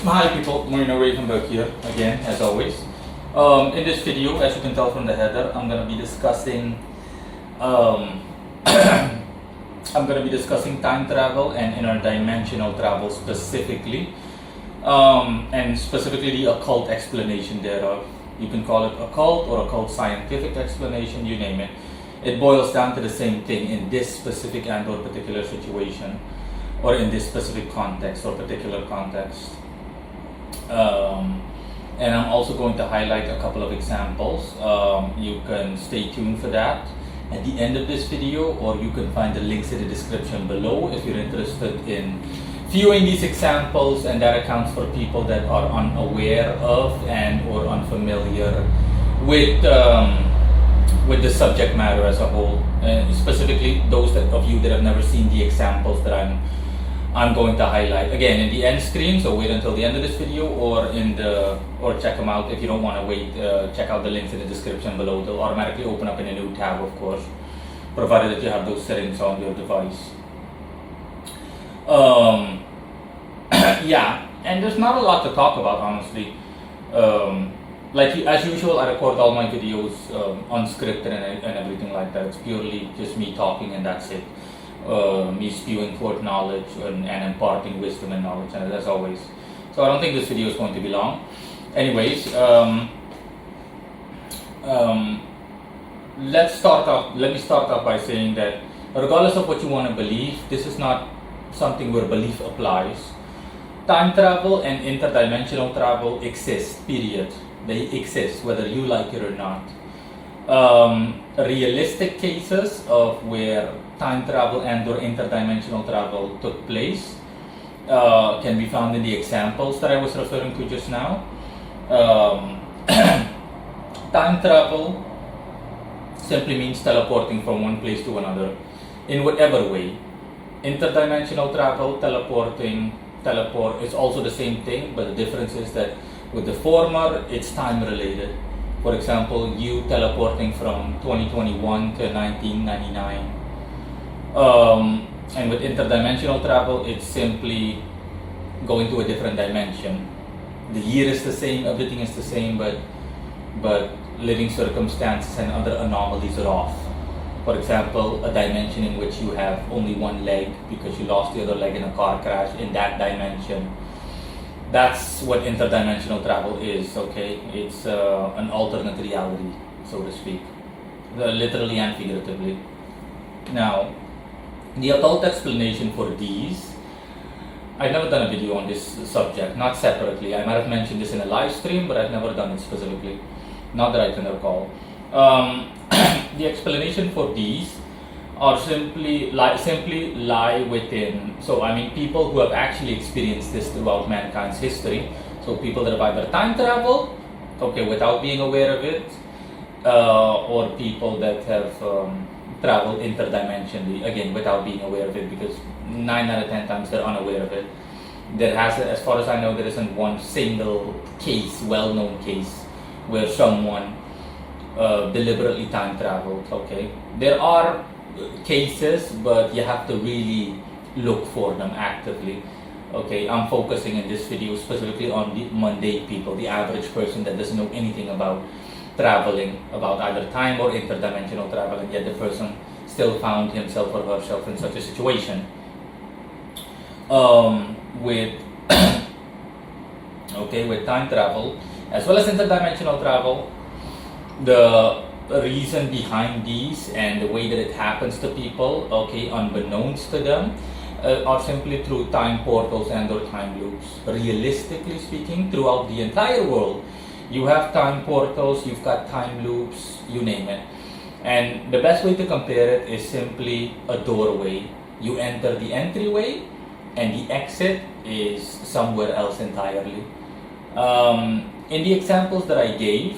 Hi people, Marina Ravenberg here again as always. In this video, as you can tell from the header, I'm going to be discussing time travel and interdimensional travel specifically, and specifically the occult explanation thereof. You can call it occult or occult scientific explanation, you name it. It boils down to the same thing in this specific and or particular situation, or in this specific context or particular context. And I'm also going to highlight a couple of examples. You can stay tuned for that at the end of this video, or you can find the links in the description below if you're interested in viewing these examples, and that accounts for people that are unaware of and or unfamiliar with the subject matter as a whole, and specifically those of you that have never seen the examples that I'm going to highlight again in the end screen. So wait until the end of this video, or check them out if you don't want to wait. Check out the links in the description below. They'll automatically open up in a new tab, of course, provided that you have those settings on your device. Yeah, and there's not a lot to talk about, honestly. As usual, I record all my videos unscripted and everything like that. It's purely just me talking, and that's it. Me spewing forth knowledge and imparting wisdom and knowledge, and as always. So I don't think this video is going to be long. Anyways, let me start off by saying that regardless of what you want to believe, this is not something where belief applies. Time travel and interdimensional travel exist, period. They exist whether you like it or not. Realistic cases of where time travel and or interdimensional travel took place can be found in the examples that I was referring to just now. Time travel simply means teleporting from one place to another in whatever way. Interdimensional travel, teleport is also the same thing, but the difference is that with the former, it's time related. For example, you teleporting from 2021 to 1999. And with interdimensional travel, it's simply going to a different dimension. The year is the same, everything is the same, but living circumstances and other anomalies are off. For example, a dimension in which you have only one leg because you lost the other leg in a car crash in that dimension. That's what interdimensional travel is, okay? It's an alternate reality, so to speak, literally and figuratively. Now, the occult explanation for these, I've never done a video on this subject, not separately. I might have mentioned this in a live stream, but I've never done it specifically, not that I can recall. The explanation for these are simply lie within. So I mean, people who have actually experienced this throughout mankind's history. So people that have either time traveled, okay, without being aware of it, or people that have traveled interdimensionally, again, without being aware of it, because 9 out of 10 times they're unaware of it. There has, as far as I know, there isn't one single case, well-known case, where someone deliberately time traveled. Okay, there are cases, but you have to really look for them actively. Okay, I'm focusing in this video specifically on the mundane people, the average person that doesn't know anything about traveling, about either time or interdimensional travel, and yet the person still found himself or herself in such a situation. With time travel as well as interdimensional travel, the reason behind these and the way that it happens to people, okay, unbeknownst to them, are simply through time portals and or time loops. Realistically speaking, throughout the entire world, you have time portals, you've got time loops, you name it. And the best way to compare it is simply a doorway. You enter the entryway and the exit is somewhere else entirely. In the examples that I gave,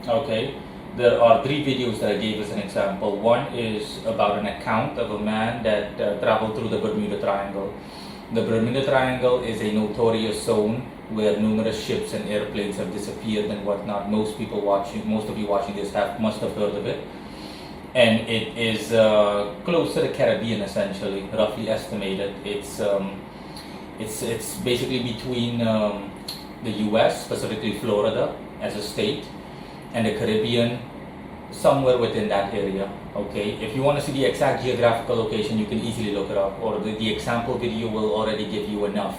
okay, there are 3 videos that I gave as an example. One is about an account of a man that traveled through the Bermuda Triangle. The Bermuda Triangle is a notorious zone where numerous ships and airplanes have disappeared and whatnot. Most of you watching this must have heard of it. And it is close to the Caribbean, essentially, roughly estimated. It's It's basically between the U.S., specifically Florida as a state, and the Caribbean, somewhere within that area. Okay, if you want to see the exact geographical location, you can easily look it up, or the example video will already give you enough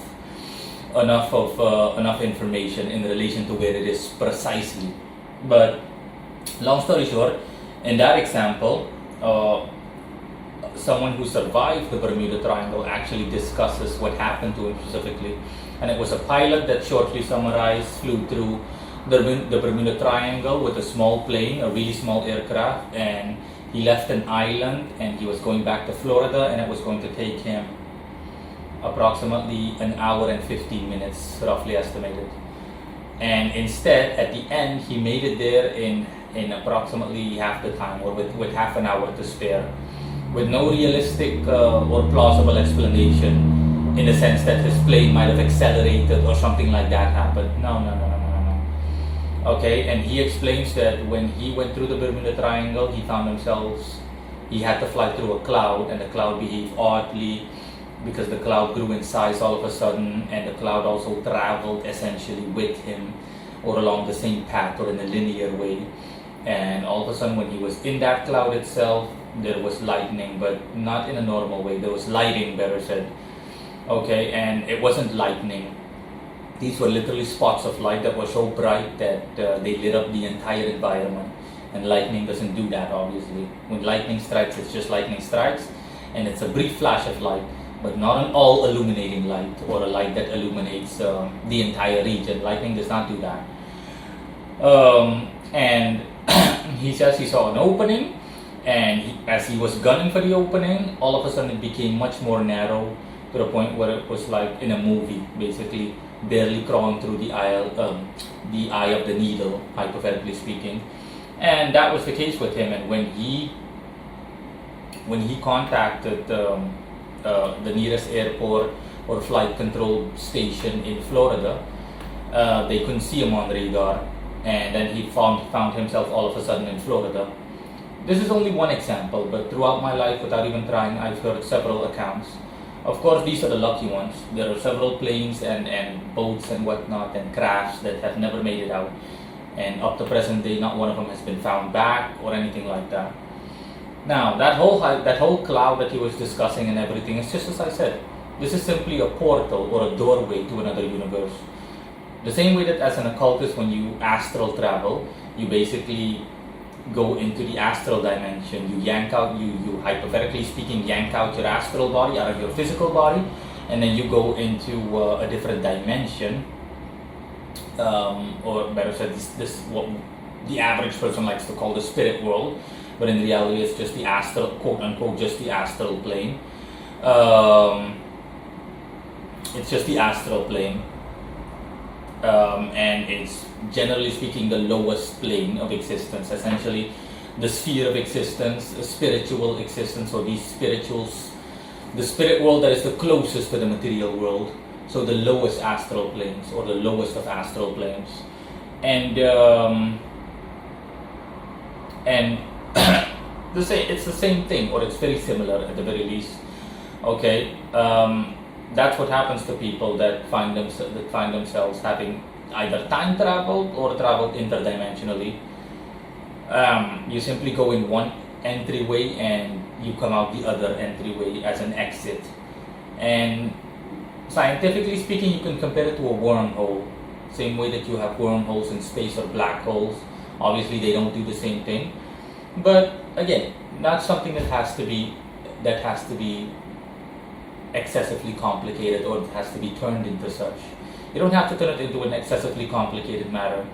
information in relation to where it is precisely. But long story short, in that example, someone who survived the Bermuda Triangle actually discusses what happened to him specifically, and it was a pilot that, shortly summarized, flew through the Bermuda Triangle with a small plane, a really small aircraft, and he left an island and he was going back to Florida, and it was going to take him approximately an hour and 15 minutes, roughly estimated. And instead, at the end, he made it there in approximately half the time, or with half an hour to spare, with no realistic or plausible explanation, in the sense that his plane might have accelerated or something like that happened. No. Okay, and he explains that when he went through the Bermuda Triangle, he had to fly through a cloud, and the cloud behaved oddly because the cloud grew in size all of a sudden, and the cloud also traveled essentially with him, or along the same path, or in a linear way. And all of a sudden, when he was in that cloud itself, there was lightning, but not in a normal way. There was lighting, better said. Okay, and it wasn't lightning. These were literally spots of light that were so bright that they lit up the entire environment. And lightning doesn't do that, obviously. When lightning strikes, it's just lightning strikes, and it's a brief flash of light, but not an all-illuminating light, or a light that illuminates the entire region. Lightning does not do that. And he says he saw an opening, and as he was gunning for the opening, all of a sudden it became much more narrow, to the point where it was like in a movie, basically barely crawling through the eye of the needle, hypothetically speaking. And that was the case with him. And when he contacted the nearest airport or flight control station in Florida, they couldn't see him on radar, and then he found himself all of a sudden in Florida. This is only one example, but throughout my life, without even trying, I've heard several accounts. Of course, these are the lucky ones. There are several planes and boats and whatnot and crafts that have never made it out, and up to present day, not one of them has been found back or anything like that. Now, that whole cloud that he was discussing and everything, it's just as I said. This is simply a portal or a doorway to another universe. The same way that as an occultist, when you astral travel, you basically go into the astral dimension. You hypothetically speaking, yank out your astral body out of your physical body, and then you go into a different dimension, or better said, this what the average person likes to call the spirit world, but in reality it's just the astral, quote unquote, just the astral plane. It's just the astral plane, and it's generally speaking the lowest plane of existence, essentially the sphere of existence, spiritual existence, or the spirit world that is the closest to the material world, so the lowest astral planes, or the lowest of astral planes. And it's the same thing, or it's very similar at the very least. Okay, that's what happens to people that find themselves having either time traveled or traveled interdimensionally. You simply go in one entryway and you come out the other entryway as an exit. And scientifically speaking, you can compare it to a wormhole. Same way that you have wormholes in space or black holes. Obviously, they don't do the same thing. But again, not something that has to be excessively complicated, or it has to be turned into such. You don't have to turn it into an excessively complicated matter.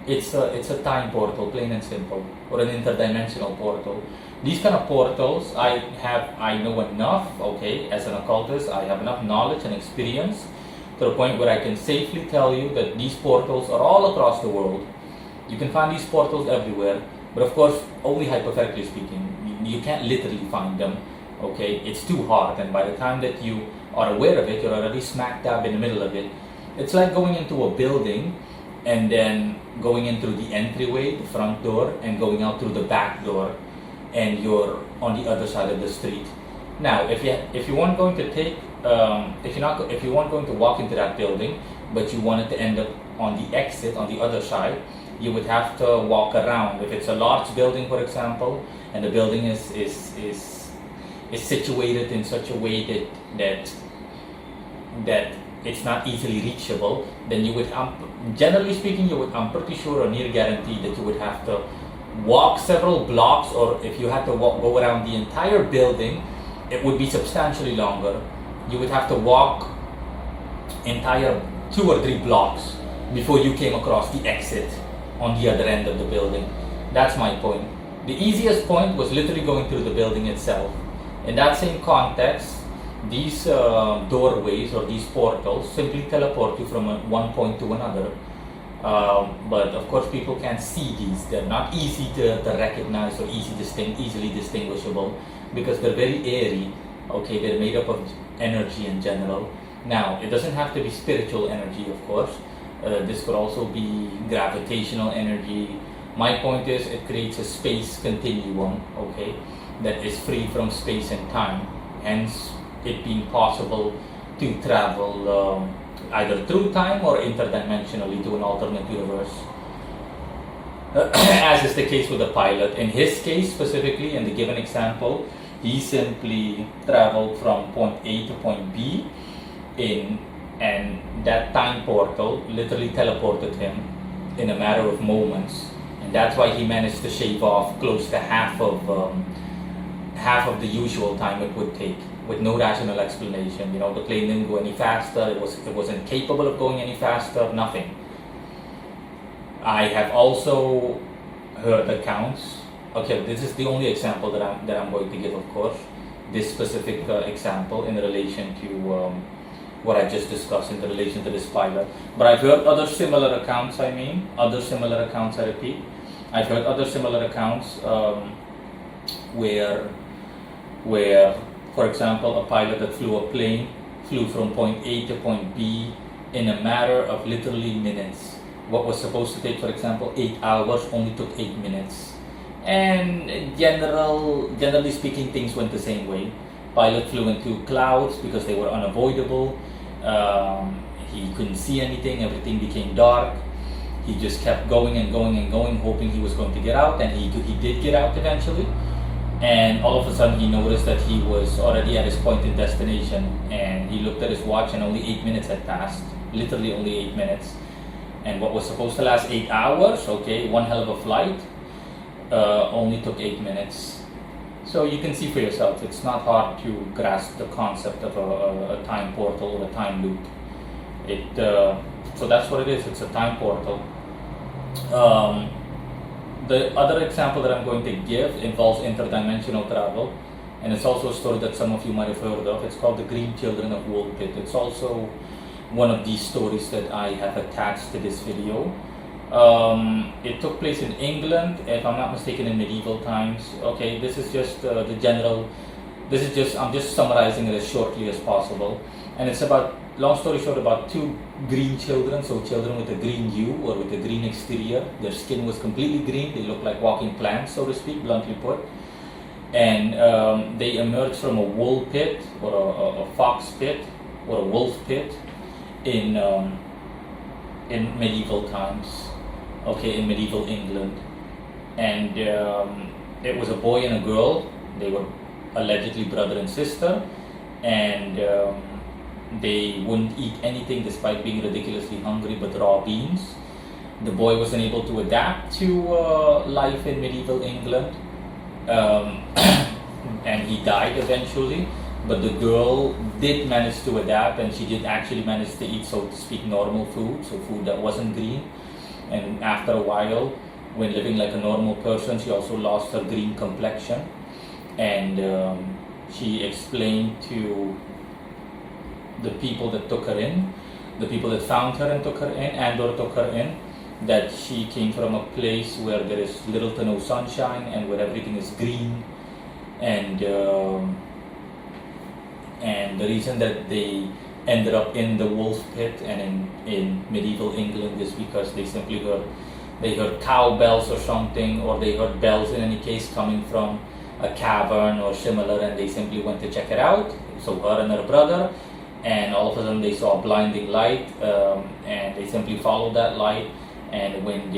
It's a time portal, plain and simple, or an interdimensional portal. These kind of portals, I know enough, okay, as an occultist, I have enough knowledge and experience to the point where I can safely tell you that these portals are all across the world. You can find these portals everywhere, but of course, only hypothetically speaking. You can't literally find them. Okay, it's too hard, and by the time that you are aware of it, you're already smack dab in the middle of it. It's like going into a building and then going in through the entryway, the front door, and going out through the back door, and you're on the other side of the street. Now, if you weren't going to take if you weren't going to walk into that building, but you wanted to end up on the exit on the other side, you would have to walk around. If it's a large building, for example, and the building is situated in such a way that it's not easily reachable, then you would, generally speaking, I'm pretty sure or near guaranteed that you would have to walk several blocks, or if you had to go around the entire building, it would be substantially longer. You would have to walk entire 2 or 3 blocks before you came across the exit on the other end of the building. That's my point. The easiest point was literally going through the building itself. In that same context, these doorways or these portals simply teleport you from one point to another. But of course, people can't see these. They're not easy to recognize or easily distinguishable because they're very airy. Okay, they're made up of energy in general. Now, it doesn't have to be spiritual energy, of course. This could also be gravitational energy. My point is, it creates a space continuum, okay, that is free from space and time. Hence, it being possible to travel either through time or interdimensionally to an alternate universe. As is the case with the pilot. In his case specifically, in the given example, he simply traveled from point A to point B and that time portal literally teleported him in a matter of moments, and that's why he managed to shave off close to half of the usual time it would take with no rational explanation. You know, the plane didn't go any faster, it wasn't capable of going any faster, nothing. I have also heard accounts. Okay, this is the only example that I'm going to give, of course. This specific example in relation to what I just discussed in relation to this pilot. But I've heard other similar accounts. I repeat. I've heard other similar accounts where, for example, a pilot that flew from point A to point B in a matter of literally minutes. What was supposed to take, for example, 8 hours only took 8 minutes. And generally speaking, things went the same way. Pilot flew into clouds because they were unavoidable. He couldn't see anything, everything became dark. He just kept going and going and going, hoping he was going to get out, and he did get out eventually. And all of a sudden he noticed that he was already at his point in destination, and he looked at his watch and only 8 minutes had passed, literally only 8 minutes. And what was supposed to last 8 hours, okay, one hell of a flight, only took 8 minutes. So you can see for yourself, it's not hard to grasp the concept of a time portal or a time loop. So that's what it is, it's a time portal. The other example that I'm going to give involves interdimensional travel, and it's also a story that some of you might have heard of. It's called The Green Children of Woolpit. It's also one of these stories that I have attached to this video. It took place in England, if I'm not mistaken, in medieval times. Okay, this is just I'm just summarizing it as shortly as possible. And it's about, long story short, about 2 green children, so children with a green hue or with a green exterior. Their skin was completely green, they looked like walking plants, so to speak, bluntly put. And they emerged from a wool pit or a fox pit or a wolf pit in medieval times, okay, in medieval England. And it was a boy and a girl. They were allegedly brother and sister, and they wouldn't eat anything despite being ridiculously hungry but raw beans. The boy wasn't able to adapt to life in medieval England, and he died eventually. But the girl did manage to adapt, and she did actually manage to eat, so to speak, normal food, so food that wasn't green. And after a while, when living like a normal person, she also lost her green complexion. And she explained to the people that took her in, the people that found her and took her in, or took her in, that she came from a place where there is little to no sunshine and where everything is green. And the reason that they ended up in the wolf pit and in medieval England is because they simply heard cow bells or something, or they heard bells in any case coming from a cavern or similar, and they simply went to check it out. So her and her brother, and all of a sudden they saw a blinding light, and they simply followed that light, and when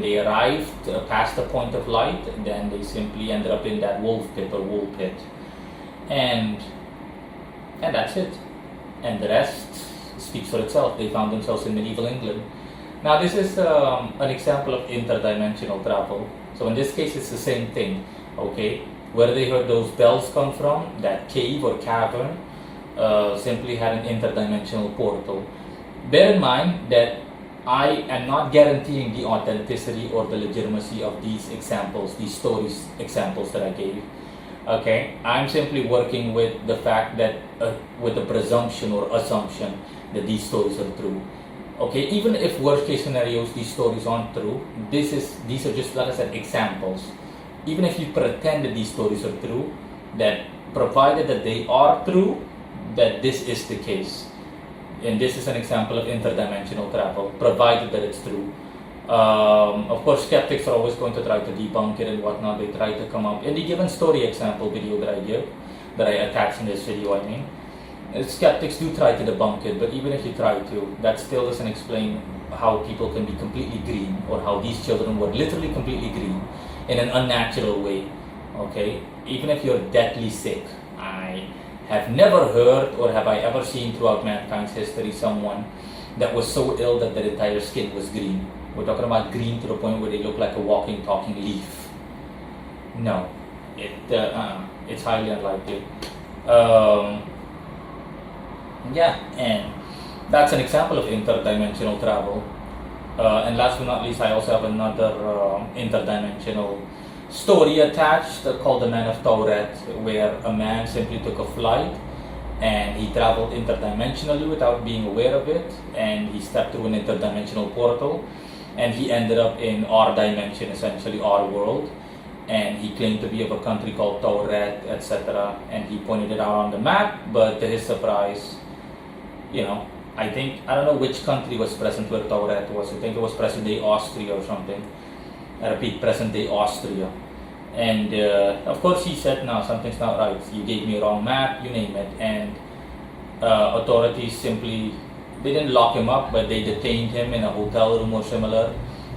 they arrived past the point of light, then they simply ended up in that wolf pit or wool pit, and that's it, and the rest speaks for itself. They found themselves in medieval England. Now this is an example of interdimensional travel. So in this case it's the same thing, okay? Where they heard those bells come from, that cave or cavern, simply had an interdimensional portal. Bear in mind that I am not guaranteeing the authenticity or the legitimacy of these examples, these stories examples that I gave. Okay, I'm simply working with the fact that, with the presumption or assumption that these stories are true. Okay, even if worst case scenarios these stories aren't true, these are just, like I said, examples. Even if you pretend that these stories are true, that provided that they are true, that this is the case. And this is an example of interdimensional travel, provided that it's true. Of course, skeptics are always going to try to debunk it and whatnot. They try to come up in the given story example video that I give, that I attach in this video. I mean, skeptics do try to debunk it, but even if you try to, that still doesn't explain how people can be completely green, or how these children were literally completely green in an unnatural way. Okay, even if you're deathly sick, I have never heard or have I ever seen throughout mankind's history someone that was so ill that their entire skin was green. We're talking about green to the point where they look like a walking, talking leaf. No, it's highly unlikely. Yeah, and that's an example of interdimensional travel. And last but not least, I also have another interdimensional story attached called The Man of Tauret, where a man simply took a flight and he traveled interdimensionally without being aware of it, and he stepped through an interdimensional portal and he ended up in our dimension, essentially our world, and he claimed to be of a country called Tauret, etc., and he pointed it out on the map, but to his surprise, I don't know which country was present where Tauret was. I think it was present-day Austria or something. I repeat, present-day Austria. And of course he said, no, something's not right. You gave me a wrong map, you name it. And authorities simply, they didn't lock him up, but they detained him in a hotel room or similar.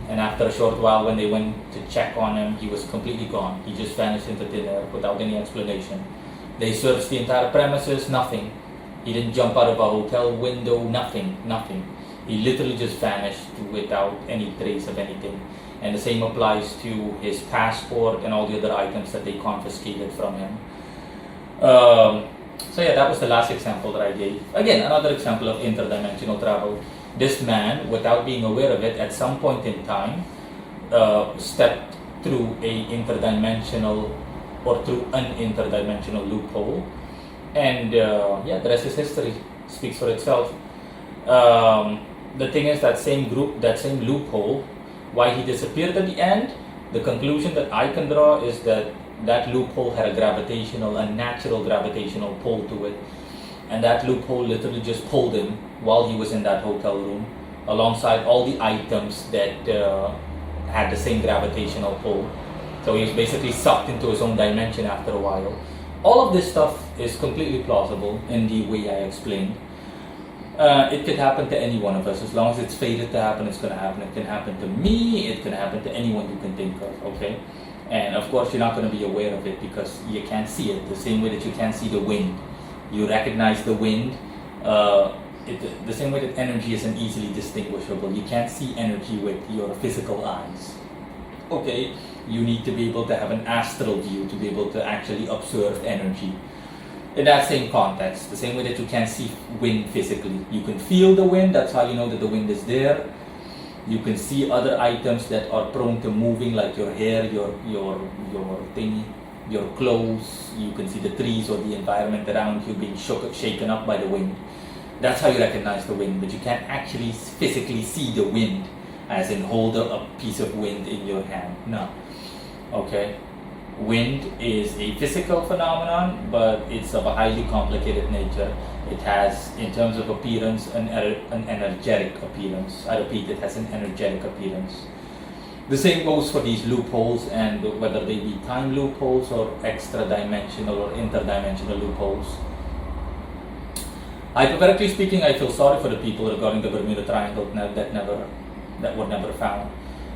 And after a short while, when they went to check on him, he was completely gone. He just vanished into thin air without any explanation. They searched the entire premises, nothing. He didn't jump out of a hotel window, nothing. He literally just vanished without any trace of anything. And the same applies to his passport and all the other items that they confiscated from him. So yeah, that was the last example that I gave. Again, another example of interdimensional travel. This man, without being aware of it, at some point in time, stepped through an interdimensional loophole. And the rest is history, speaks for itself. The thing is, that same loophole, why he disappeared at the end, the conclusion that I can draw is that loophole had a natural gravitational pull to it. And that loophole literally just pulled him while he was in that hotel room, alongside all the items that had the same gravitational pull. So he was basically sucked into his own dimension after a while. All of this stuff is completely plausible in the way I explained. It could happen to any one of us. As long as it's fated to happen, it's going to happen. It can happen to me, it can happen to anyone you can think of, okay? And of course, you're not going to be aware of it because you can't see it, the same way that you can't see the wind. You recognize the wind, the same way that energy isn't easily distinguishable. You can't see energy with your physical eyes, okay? You need to be able to have an astral view to be able to actually observe energy. In that same context, the same way that you can't see wind physically, you can feel the wind. That's how you know that the wind is there. You can see other items that are prone to moving, like your hair, your thingy, your clothes. You can see the trees or the environment around you being shaken up by the wind. That's how you recognize the wind, but you can't actually physically see the wind, as in hold a piece of wind in your hand. No. Okay. Wind is a physical phenomenon, but it's of a highly complicated nature. It has, in terms of appearance, an energetic appearance. I repeat, it has an energetic appearance. The same goes for these loopholes, and whether they be time loopholes or extra-dimensional or interdimensional loopholes. Hypothetically speaking, I feel sorry for the people regarding the Bermuda Triangle that were never found.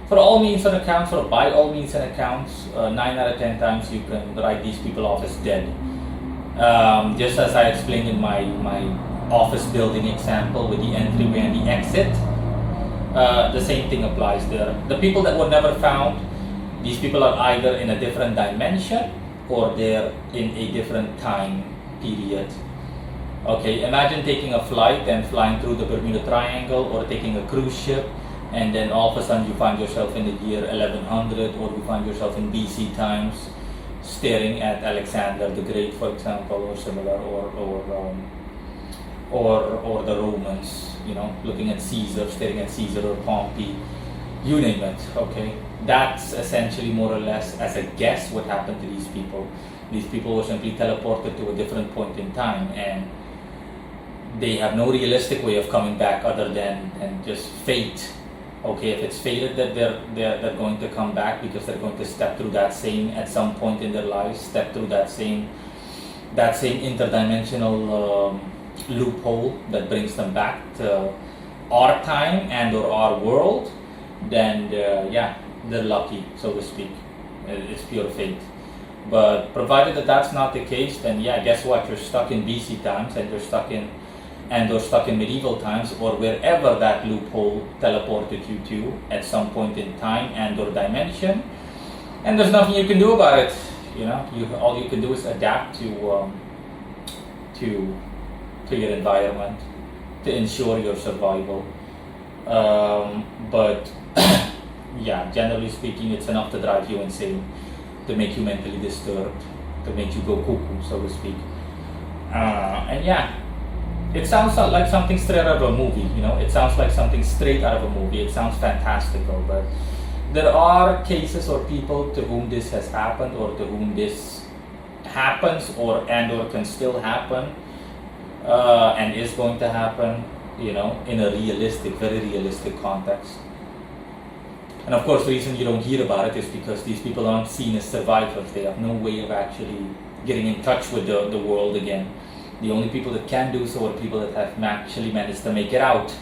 For all means and accounts, or by all means and accounts, 9 out of 10 times you can write these people off as dead. Just as I explained in my office building example with the entryway and the exit, the same thing applies there. The people that were never found, these people are either in a different dimension or they're in a different time period. Okay, imagine taking a flight and flying through the Bermuda Triangle, or taking a cruise ship, and then all of a sudden you find yourself in the year 1100, or you find yourself in BC times, staring at Alexander the Great, for example, or similar, or the Romans, looking at Caesar, staring at Caesar or Pompey, you name it. Okay, that's essentially more or less, as a guess, what happened to these people. These people were simply teleported to a different point in time, and they have no realistic way of coming back other than just fate. Okay, if it's fated that they're going to come back because they're going to step through that same, at some point in their lives, step through that same interdimensional loophole that brings them back to our time and or our world, then they're lucky, so to speak. It's pure fate. But provided that that's not the case, then guess what? You're stuck in BC times, and you're stuck in medieval times, or wherever that loophole teleported you to at some point in time and or dimension, and there's nothing you can do about it. All you can do is adapt to your environment to ensure your survival. But generally speaking, it's enough to drive you insane, to make you mentally disturbed, to make you go cuckoo, so to speak. It sounds like something straight out of a movie, it sounds like something straight out of a movie. It sounds fantastical, but there are cases or people to whom this has happened, or to whom this happens, or can still happen, and is going to happen, in a very realistic context. And of course, the reason you don't hear about it is because these people aren't seen as survivors. They have no way of actually getting in touch with the world again. The only people that can do so are people that have actually managed to make it out.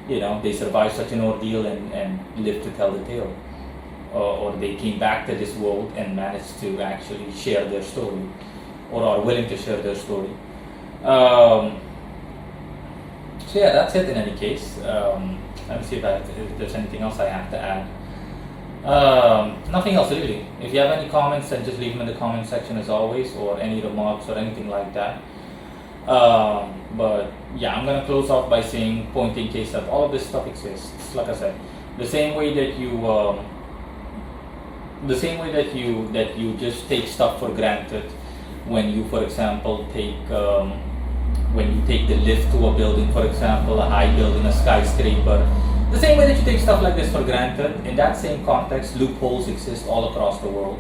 They survived such an ordeal and lived to tell the tale. Or they came back to this world and managed to actually share their story, or are willing to share their story. That's it in any case. Let me see if there's anything else I have to add. Nothing else really. If you have any comments, then just leave them in the comment section as always, or any remarks or anything like that. But I'm gonna close off by saying, pointing case that all of this stuff exists. Like I said, the same way that you just take stuff for granted when you, for example, take the lift to a building, for example, a high building, a skyscraper. The same way that you take stuff like this for granted, in that same context, loopholes exist all across the world,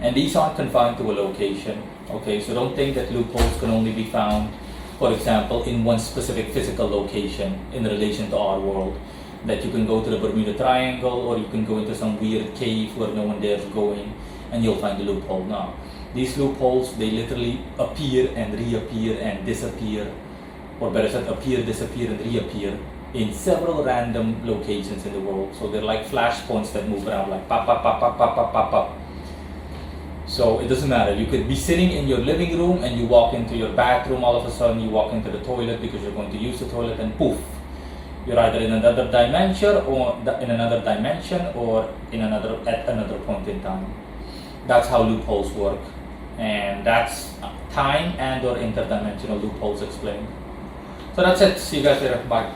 and these aren't confined to a location. Okay, so don't think that loopholes can only be found, for example, in one specific physical location in relation to our world. That you can go to the Bermuda Triangle, or you can go into some weird cave where no one dares going, and you'll find a loophole. No, these loopholes, they literally appear and reappear and disappear, or better said, appear, disappear, and reappear in several random locations in the world. So they're like flashpoints that move around, like pop, pop, pop, pop, pop, pop, pop, pop. So it doesn't matter. You could be sitting in your living room and you walk into your bathroom. All of a sudden, you walk into the toilet because you're going to use the toilet, and poof, you're either in another dimension, or at another point in time. That's how loopholes work, and that's time and or interdimensional loopholes explained. So that's it. See you guys later. Bye.